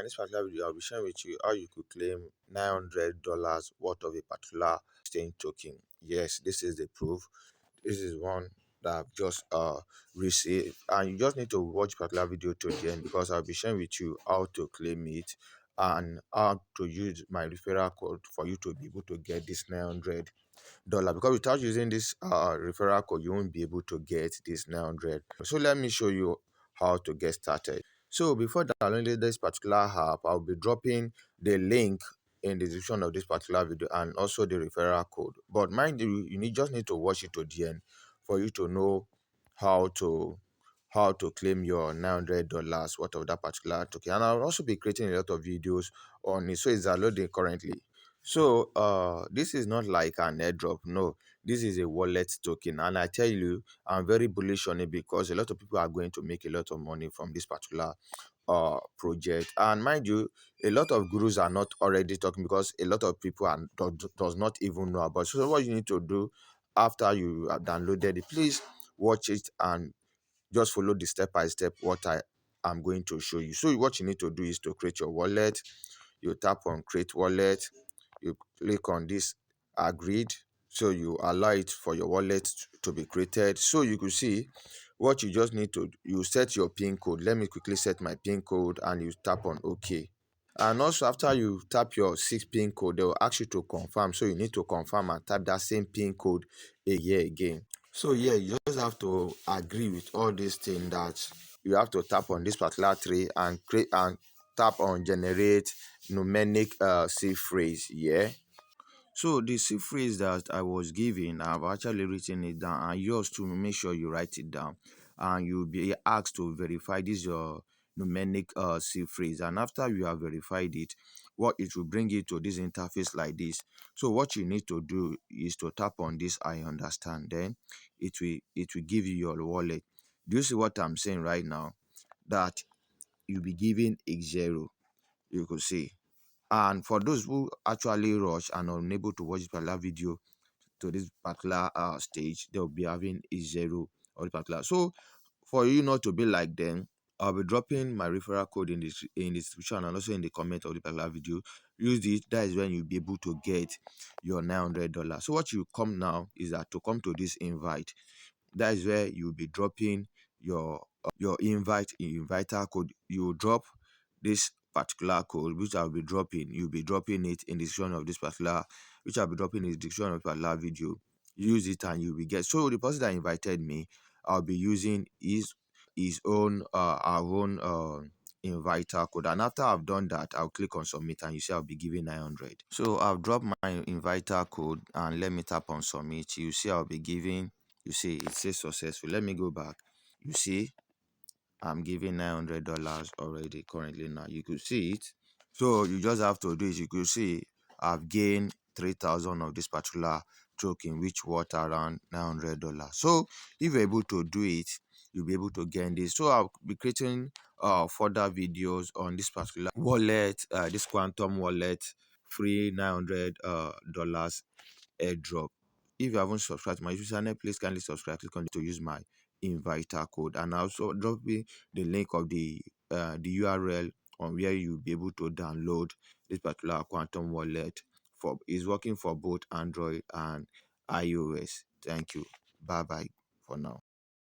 this particular video, I'll be sharing with you how you could claim $900 worth of a particular exchange token. Yes, this is the proof. This is one that I've just received, and you just need to watch particular video to the end, because I'll be sharing with you how to claim it and how to use my referral code for you to be able to get this $900, because without using this referral code you won't be able to get this 900. So let me show you how to get started. So before downloading this particular app, I'll be dropping the link in the description of this particular video and also the referral code. But mind you, just need to watch it to the end for you to know how to claim your $900 worth of that particular token. And I'll also be creating a lot of videos on it, so it's downloading currently. So this is not like an airdrop. No, this is a wallet token, and I tell you, I'm very bullish on it because a lot of people are going to make a lot of money from this particular project. And mind you, a lot of gurus are not already talking, because a lot of people are does not even know about it. So what you need to do after you have downloaded it, please watch it and just follow the step by step what I am going to show you. So what you need to do is to create your wallet. You tap on create wallet, you click on this agreed, so you allow it for your wallet to be created. So you could see what you just need to, you set your pin code. Let me quickly set my pin code, and you tap on OK. And also after you tap your 6 pin code, they will ask you to confirm, so you need to confirm and type that same pin code again. So yeah, you just have to agree with all these things, that you have to tap on this particular tree and create and tap on generate numeric seed phrase. Yeah. So the seed phrase that I was given, I've actually written it down, and yours to make sure you write it down, and you'll be asked to verify this your numeric seed phrase. And after you have verified it, what it will bring you to this interface like this. So what you need to do is to tap on this I understand. Then it will give you your wallet. Do you see what I'm saying right now? That you'll be given x0. You could see. And for those who actually rush and are unable to watch this particular video to this particular stage, they'll be having x0 or particular. So for you not to be like them, I'll be dropping my referral code in the description and also in the comment of the particular video. Use it. That is when you'll be able to get your $900. So what you come now is that to come to this invite. That is where you'll be dropping your inviter code. You will drop this particular code, which I'll be dropping. You'll be dropping it in the description of this particular, which I'll be dropping in the description of the particular video. Use it and you will get. So the person that invited me, I'll be using his own our own inviter code, and after I've done that, I'll click on submit, and you see I'll be giving 900. So I've dropped my inviter code, and let me tap on submit. You see I'll be giving, you see it says successful. Let me go back. You see I'm giving $900 already currently. Now you could see it. So you just have to do it. You could see I've gained 3,000 of this particular token, which worth around $900. So if you're able to do it, you'll be able to gain this. So I'll be creating further videos on this particular wallet, this Quantum Wallet free $900 airdrop. If you haven't subscribed to my YouTube channel, please kindly subscribe. Click on to use my inviter code, and also dropping the link of the URL on where you'll be able to download this particular Quantum Wallet. For is working for both Android and iOS. Thank you. Bye bye for now.